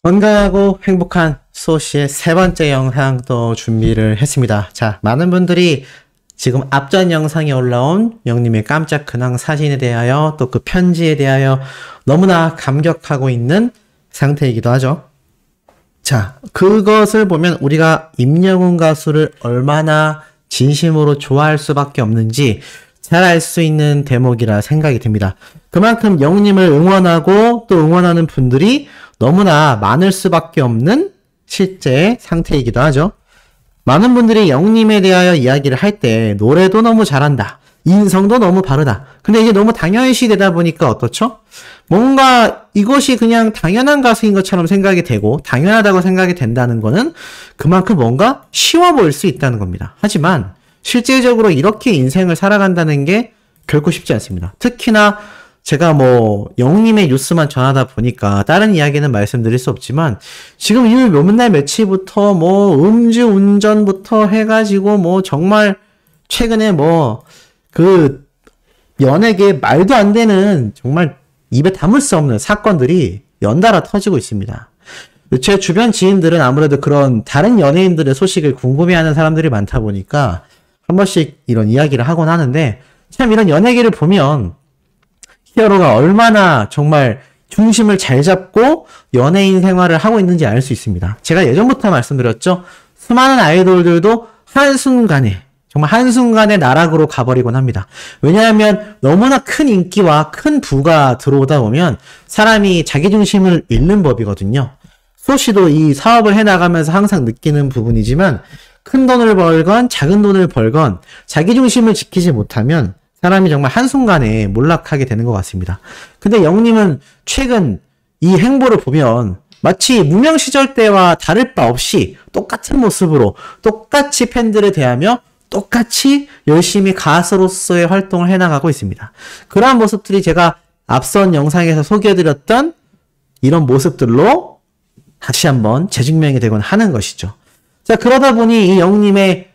건강하고 행복한 소시의 세 번째 영상 또 준비를 했습니다. 자, 많은 분들이 지금 앞전 영상에 올라온 영님의 깜짝 근황 사진에 대하여 또 그 편지에 대하여 너무나 감격하고 있는 상태이기도 하죠. 자, 그것을 보면 우리가 임영웅 가수를 얼마나 진심으로 좋아할 수밖에 없는지 잘 알 수 있는 대목이라 생각이 듭니다. 그만큼 영님을 응원하고 또 응원하는 분들이 너무나 많을 수밖에 없는 실제 상태이기도 하죠. 많은 분들이 영님에 대하여 이야기를 할 때 노래도 너무 잘한다, 인성도 너무 바르다. 근데 이게 너무 당연시 되다 보니까 어떻죠? 뭔가 이것이 그냥 당연한 가수인 것처럼 생각이 되고 당연하다고 생각이 된다는 거는 그만큼 뭔가 쉬워 보일 수 있다는 겁니다. 하지만 실질적으로 이렇게 인생을 살아간다는 게 결코 쉽지 않습니다. 특히나 제가 영님의 뉴스만 전하다 보니까 다른 이야기는 말씀드릴 수 없지만 지금 이 몇날 며칠부터 음주 운전부터 해가지고 정말 최근에 그 연예계 말도 안 되는 정말 입에 담을 수 없는 사건들이 연달아 터지고 있습니다. 제 주변 지인들은 아무래도 그런 다른 연예인들의 소식을 궁금해하는 사람들이 많다 보니까 한 번씩 이런 이야기를 하곤 하는데, 참 이런 연예계를 보면 히어로가 얼마나 정말 중심을 잘 잡고 연예인 생활을 하고 있는지 알 수 있습니다. 제가 예전부터 말씀드렸죠. 수많은 아이돌들도 한순간에 정말 한순간에 나락으로 가버리곤 합니다. 왜냐하면 너무나 큰 인기와 큰 부가 들어오다 보면 사람이 자기중심을 잃는 법이거든요. 소시도 이 사업을 해나가면서 항상 느끼는 부분이지만 큰 돈을 벌건 작은 돈을 벌건 자기중심을 지키지 못하면 사람이 정말 한순간에 몰락하게 되는 것 같습니다. 근데 영님은 최근 이 행보를 보면 마치 무명 시절 때와 다를 바 없이 똑같은 모습으로 똑같이 팬들을 대하며 똑같이 열심히 가수로서의 활동을 해나가고 있습니다. 그러한 모습들이 제가 앞선 영상에서 소개해드렸던 이런 모습들로 다시 한번 재증명이 되곤 하는 것이죠. 자, 그러다 보니 이 영님의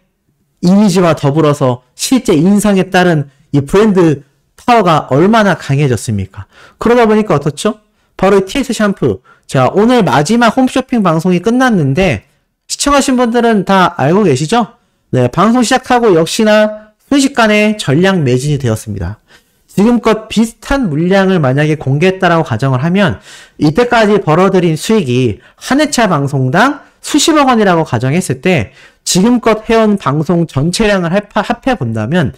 이미지와 더불어서 실제 인성에 따른 이 브랜드 파워가 얼마나 강해졌습니까? 그러다 보니까 어떻죠? 바로 이 TS 샴푸. 자, 오늘 마지막 홈쇼핑 방송이 끝났는데 시청하신 분들은 다 알고 계시죠? 네, 방송 시작하고 역시나 순식간에 전량 매진이 되었습니다. 지금껏 비슷한 물량을 만약에 공개했다라고 가정을 하면 이때까지 벌어들인 수익이 한 회차 방송당 수십억 원이라고 가정했을 때 지금껏 해온 방송 전체량을 합해본다면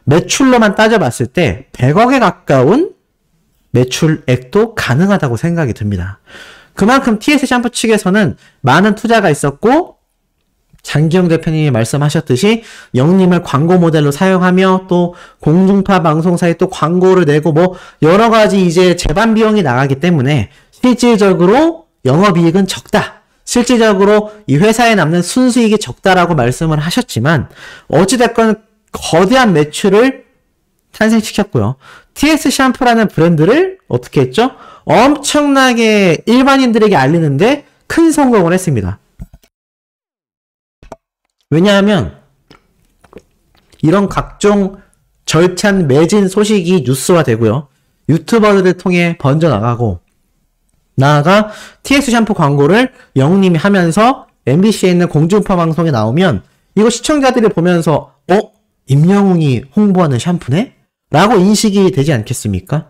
매출로만 따져봤을 때 100억에 가까운 매출액도 가능하다고 생각이 듭니다. 그만큼 TS 샴푸 측에서는 많은 투자가 있었고 장기영 대표님이 말씀하셨듯이 영님을 광고 모델로 사용하며 또 공중파 방송사에 또 광고를 내고 여러 가지 이제 재반 비용이 나가기 때문에 실질적으로 영업이익은 적다. 실질적으로 이 회사에 남는 순수익이 적다라고 말씀을 하셨지만 어찌됐건 거대한 매출을 탄생시켰고요. TS 샴푸라는 브랜드를 어떻게 했죠? 엄청나게 일반인들에게 알리는데 큰 성공을 했습니다. 왜냐하면 이런 각종 절찬 매진 소식이 뉴스화 되고요. 유튜버들을 통해 번져나가고 나아가 TS 샴푸 광고를 영님이 하면서 MBC에 있는 공중파 방송에 나오면 이거 시청자들이 보면서 임영웅이 홍보하는 샴푸네? 라고 인식이 되지 않겠습니까?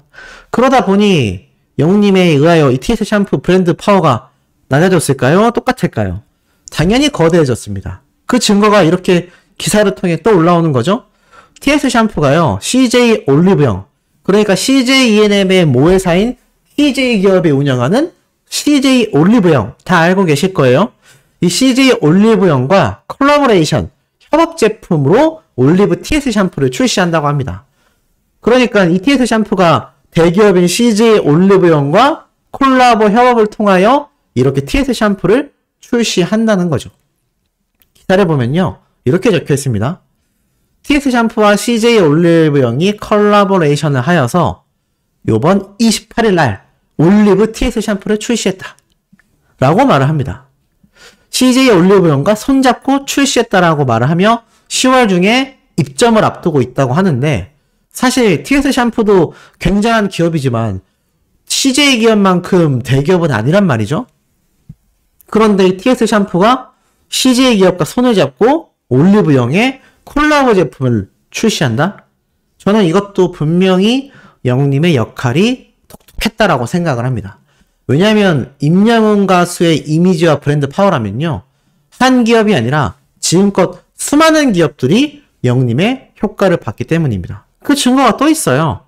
그러다 보니 영님에 의하여 이 TS 샴푸 브랜드 파워가 낮아졌을까요? 똑같을까요? 당연히 거대해졌습니다. 그 증거가 이렇게 기사를 통해 또 올라오는 거죠. TS 샴푸가요, CJ 올리브영, 그러니까 CJ E&M의 모회사인 CJ 기업이 운영하는 CJ 올리브영, 다 알고 계실 거예요. 이 CJ 올리브영과 콜라보레이션, 협업 제품으로 올리브 TS 샴푸를 출시한다고 합니다. 그러니까 이 TS 샴푸가 대기업인 CJ 올리브영과 콜라보 협업을 통하여 이렇게 TS 샴푸를 출시한다는 거죠. 기사를 보면요, 이렇게 적혀 있습니다. TS 샴푸와 CJ 올리브영이 컬라보레이션을 하여서 요번 28일 날 올리브 TS 샴푸를 출시했다 라고 말을 합니다. CJ 올리브영과 손잡고 출시했다라고 말을 하며 10월 중에 입점을 앞두고 있다고 하는데, 사실 TS 샴푸도 굉장한 기업이지만 CJ 기업만큼 대기업은 아니란 말이죠. 그런데 이 TS 샴푸가 CJ 기업과 손을 잡고 올리브영의 콜라보 제품을 출시한다? 저는 이것도 분명히 영님의 역할이 톡톡했다라고 생각을 합니다. 왜냐하면 임영웅 가수의 이미지와 브랜드 파워라면요, 한 기업이 아니라 지금껏 수많은 기업들이 영님의 효과를 봤기 때문입니다. 그 증거가 또 있어요.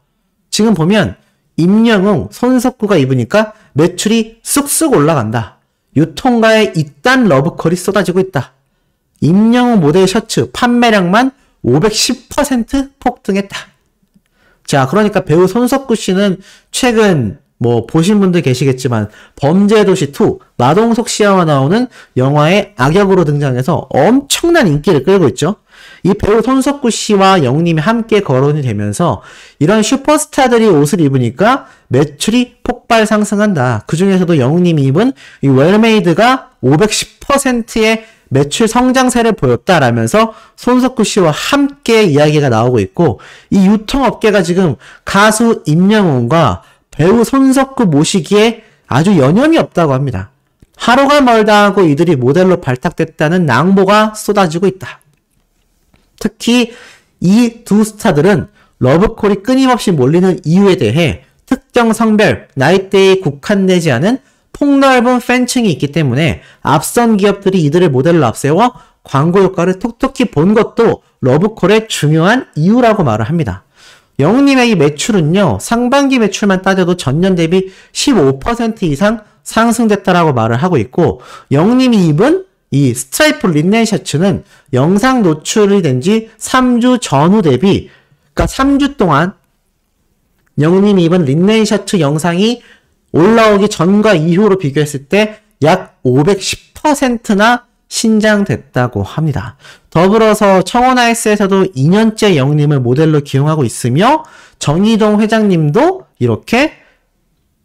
지금 보면 임영웅, 손석구가 입으니까 매출이 쑥쑥 올라간다. 유통가에 이딴 러브콜이 쏟아지고 있다. 임영웅 모델 셔츠 판매량만 510% 폭등했다. 자, 그러니까 배우 손석구 씨는 최근 뭐 보신 분들 계시겠지만 범죄도시2 마동석 씨와 나오는 영화의 악역으로 등장해서 엄청난 인기를 끌고 있죠. 이 배우 손석구 씨와 영님이 함께 거론이 되면서 이런 슈퍼스타들이 옷을 입으니까 매출이 폭발 상승한다. 그 중에서도 영님이 입은 이 웰메이드가 510%의 매출 성장세를 보였다라면서 손석구 씨와 함께 이야기가 나오고 있고, 이 유통업계가 지금 가수 임영웅과 배우 손석구 모시기에 아주 여념이 없다고 합니다. 하루가 멀다 하고 이들이 모델로 발탁됐다는 낭보가 쏟아지고 있다. 특히 이 두 스타들은 러브콜이 끊임없이 몰리는 이유에 대해 특정 성별, 나이대에 국한되지 않은 폭넓은 팬층이 있기 때문에 앞선 기업들이 이들을 모델로 앞세워 광고 효과를 톡톡히 본 것도 러브콜의 중요한 이유라고 말을 합니다. 영웅님의 이 매출은요, 상반기 매출만 따져도 전년 대비 15% 이상 상승됐다라고 말을 하고 있고, 영웅님이 입은 이 스트라이프 린넨 셔츠는 영상 노출이 된 지 3주 전후 대비, 그러니까 3주 동안 영웅님이 입은 린넨 셔츠 영상이 올라오기 전과 이후로 비교했을 때 약 510%나 신장됐다고 합니다. 더불어서 청원아이스에서도 2년째 영웅님을 모델로 기용하고 있으며 정의동 회장님도 이렇게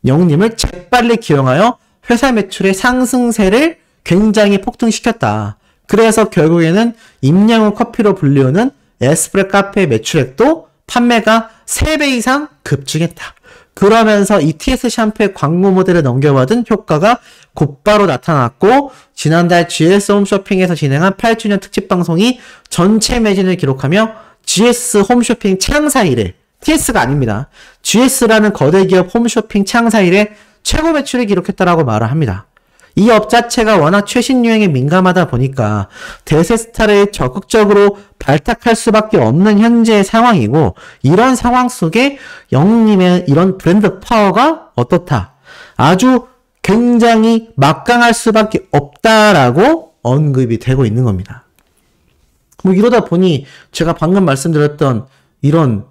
영웅님을 재빨리 기용하여 회사 매출의 상승세를 굉장히 폭등시켰다. 그래서 결국에는 임영웅 커피로 불리우는 에스프레 카페 매출액도 판매가 3배 이상 급증했다. 그러면서 ETS 샴푸의 광고 모델을 넘겨받은 효과가 곧바로 나타났고, 지난달 GS 홈쇼핑에서 진행한 8주년 특집 방송이 전체 매진을 기록하며 GS 홈쇼핑 창사 이래, TS가 아닙니다, GS라는 거대 기업 홈쇼핑 창사 이래 최고 매출을 기록했다라고 말을 합니다. 이 업 자체가 워낙 최신 유행에 민감하다 보니까 대세 스타를 적극적으로 발탁할 수밖에 없는 현재의 상황이고, 이런 상황 속에 영웅님의 이런 브랜드 파워가 어떻다? 아주 굉장히 막강할 수밖에 없다라고 언급이 되고 있는 겁니다. 뭐 이러다 보니 제가 방금 말씀드렸던 이런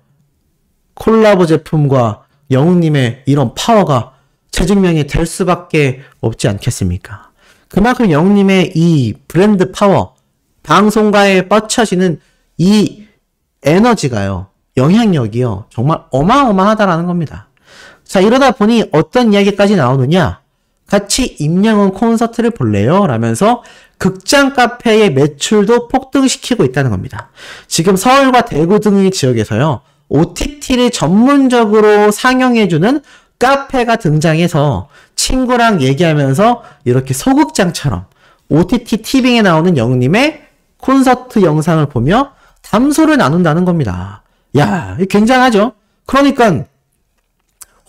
콜라보 제품과 영웅님의 이런 파워가 재증명이 될 수밖에 없지 않겠습니까? 그만큼 영웅님의 이 브랜드 파워, 방송가에 뻗쳐지는 이 에너지가요, 영향력이요, 정말 어마어마하다라는 겁니다. 자, 이러다 보니 어떤 이야기까지 나오느냐? 같이 임영웅 콘서트를 볼래요? 라면서 극장 카페의 매출도 폭등시키고 있다는 겁니다. 지금 서울과 대구 등의 지역에서요, OTT를 전문적으로 상영해주는 카페가 등장해서 친구랑 얘기하면서 이렇게 소극장처럼 OTT 티빙에 나오는 영웅님의 콘서트 영상을 보며 담소를 나눈다는 겁니다. 야, 이거 굉장하죠? 그러니까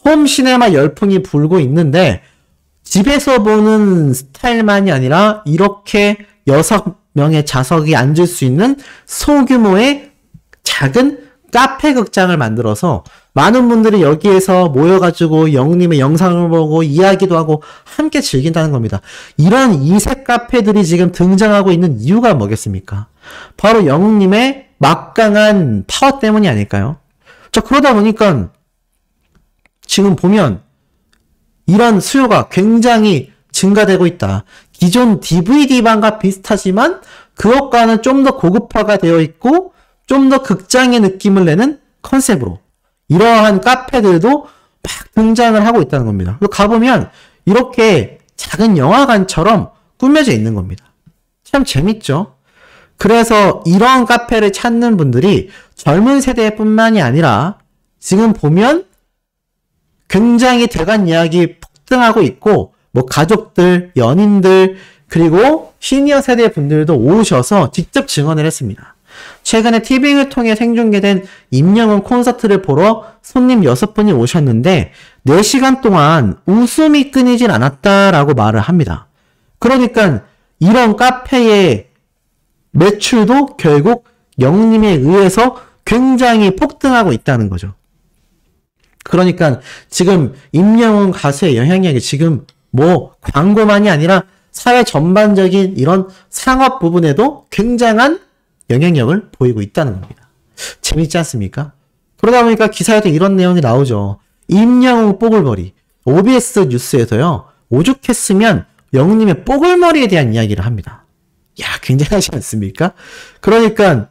홈시네마 열풍이 불고 있는데 집에서 보는 스타일만이 아니라 이렇게 6명의 좌석이 앉을 수 있는 소규모의 작은 카페 극장을 만들어서 많은 분들이 여기에서 모여가지고 영웅님의 영상을 보고 이야기도 하고 함께 즐긴다는 겁니다. 이런 이색 카페들이 지금 등장하고 있는 이유가 뭐겠습니까? 바로 영웅님의 막강한 파워 때문이 아닐까요? 자, 그러다 보니까 지금 보면 이런 수요가 굉장히 증가되고 있다. 기존 DVD방과 비슷하지만 그것과는 좀 더 고급화가 되어 있고 좀 더 극장의 느낌을 내는 컨셉으로 이러한 카페들도 막 등장을 하고 있다는 겁니다. 가보면 이렇게 작은 영화관처럼 꾸며져 있는 겁니다. 참 재밌죠? 그래서 이러한 카페를 찾는 분들이 젊은 세대뿐만이 아니라 지금 보면 굉장히 대관 예약이 폭등하고 있고 뭐 가족들, 연인들, 그리고 시니어 세대 분들도 오셔서 직접 증언을 했습니다. 최근에 티빙을 통해 생중계된 임영웅 콘서트를 보러 손님 6분이 오셨는데 4시간 동안 웃음이 끊이질 않았다라고 말을 합니다. 그러니까 이런 카페의 매출도 결국 영님에 의해서 굉장히 폭등하고 있다는 거죠. 그러니까 지금 임영웅 가수의 영향력이 지금 뭐 광고만이 아니라 사회 전반적인 이런 상업 부분에도 굉장한 영향력을 보이고 있다는 겁니다. 재밌지 않습니까? 그러다 보니까 기사에도 이런 내용이 나오죠. 임영웅 뽀글머리. OBS 뉴스에서요. 오죽했으면 영웅님의 뽀글머리에 대한 이야기를 합니다. 야, 굉장하지 않습니까? 그러니까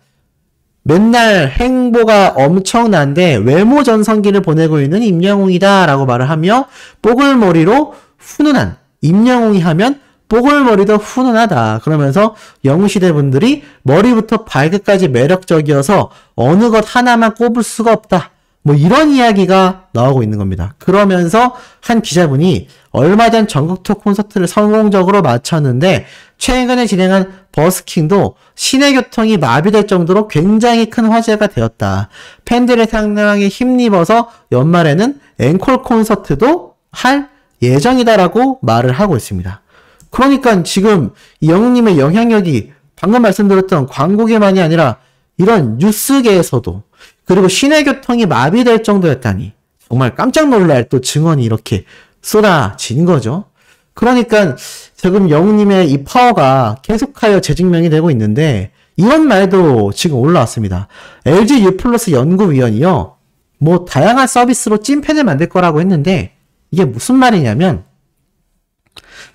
맨날 행보가 엄청난데 외모 전성기를 보내고 있는 임영웅이다 라고 말을 하며 뽀글머리로 훈훈한 임영웅이 하면 뽀글머리도 훈훈하다. 그러면서 영웅시대 분들이 머리부터 발끝까지 매력적이어서 어느 것 하나만 꼽을 수가 없다. 뭐 이런 이야기가 나오고 있는 겁니다. 그러면서 한 기자분이 얼마 전 전국 투어 콘서트를 성공적으로 마쳤는데 최근에 진행한 버스킹도 시내 교통이 마비될 정도로 굉장히 큰 화제가 되었다. 팬들의 상당히 힘입어서 연말에는 앵콜 콘서트도 할 예정이다라고 말을 하고 있습니다. 그러니까 지금 영웅님의 영향력이 방금 말씀드렸던 광고계만이 아니라 이런 뉴스계에서도 그리고 시내 교통이 마비될 정도였다니 정말 깜짝 놀랄 또 증언이 이렇게 쏟아진 거죠. 그러니까 지금 영웅님의 이 파워가 계속하여 재증명이 되고 있는데 이런 말도 지금 올라왔습니다. LG U+ 연구위원이요. 뭐 다양한 서비스로 찐팬을 만들 거라고 했는데 이게 무슨 말이냐면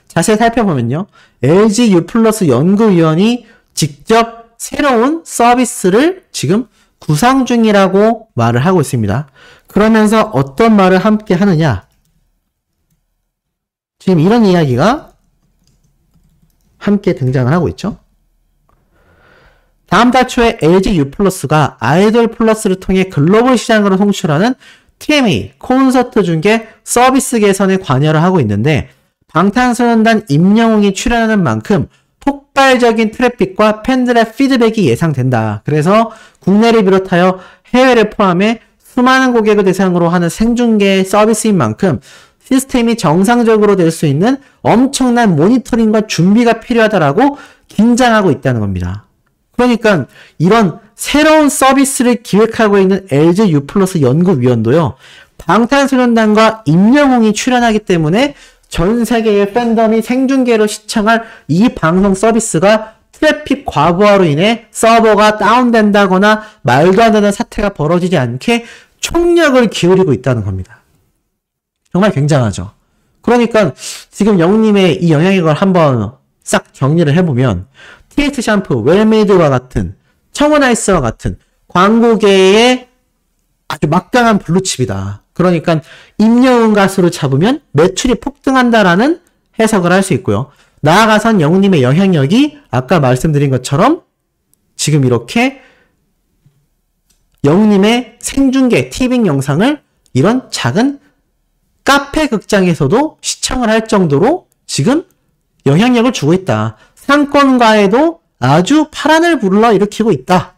자세히 살펴보면요. LG U+ 연구위원이 직접 새로운 서비스를 지금 구상 중이라고 말을 하고 있습니다. 그러면서 어떤 말을 함께 하느냐? 지금 이런 이야기가 함께 등장을 하고 있죠. 다음 달 초에 LG U+가 아이돌 플러스를 통해 글로벌 시장으로 송출하는 TMA 콘서트 중계 서비스 개선에 관여를 하고 있는데 방탄소년단 임영웅이 출연하는 만큼 폭발적인 트래픽과 팬들의 피드백이 예상된다. 그래서 국내를 비롯하여 해외를 포함해 수많은 고객을 대상으로 하는 생중계 서비스인 만큼 시스템이 정상적으로 될 수 있는 엄청난 모니터링과 준비가 필요하다라고 긴장하고 있다는 겁니다. 그러니까 이런 새로운 서비스를 기획하고 있는 LG U+ 연구위원도요. 방탄소년단과 임영웅이 출연하기 때문에 전 세계의 팬덤이 생중계로 시청할 이 방송 서비스가 트래픽 과부하로 인해 서버가 다운된다거나 말도 안 되는 사태가 벌어지지 않게 총력을 기울이고 있다는 겁니다. 정말 굉장하죠. 그러니까 지금 영웅님의 이 영향력을 한번 싹 정리를 해보면 TH 샴푸, 웰메이드와 같은 청원아이스와 같은 광고계의 아주 막강한 블루칩이다. 그러니까 임영웅 가수를 잡으면 매출이 폭등한다라는 해석을 할 수 있고요. 나아가선 영웅님의 영향력이 아까 말씀드린 것처럼 지금 이렇게 영웅님의 생중계 티빙 영상을 이런 작은 카페 극장에서도 시청을 할 정도로 지금 영향력을 주고 있다. 상권가에도 아주 파란을 불러일으키고 있다.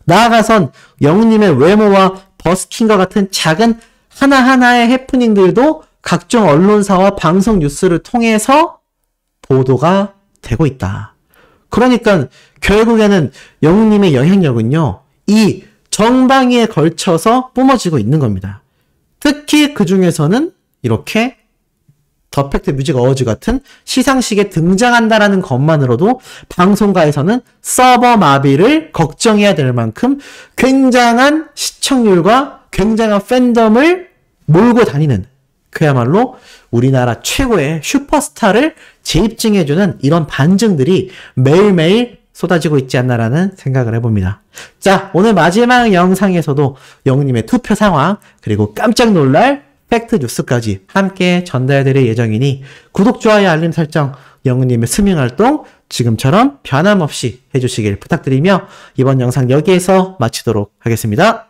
나아가선 영웅님의 외모와 버스킹과 같은 작은 하나하나의 해프닝들도 각종 언론사와 방송 뉴스를 통해서 보도가 되고 있다. 그러니까 결국에는 영웅님의 영향력은요. 이 정방위에 걸쳐서 뿜어지고 있는 겁니다. 특히 그 중에서는 이렇게 더 팩트 뮤직 어워즈 같은 시상식에 등장한다라는 것만으로도 방송가에서는 서버 마비를 걱정해야 될 만큼 굉장한 시청률과 굉장한 팬덤을 몰고 다니는 그야말로 우리나라 최고의 슈퍼스타를 재입증해주는 이런 반증들이 매일매일 쏟아지고 있지 않나라는 생각을 해봅니다. 자, 오늘 마지막 영상에서도 영웅님의 투표 상황 그리고 깜짝 놀랄 팩트 뉴스까지 함께 전달드릴 예정이니 구독, 좋아요, 알림 설정, 영웅님의 스밍활동 지금처럼 변함없이 해주시길 부탁드리며 이번 영상 여기에서 마치도록 하겠습니다.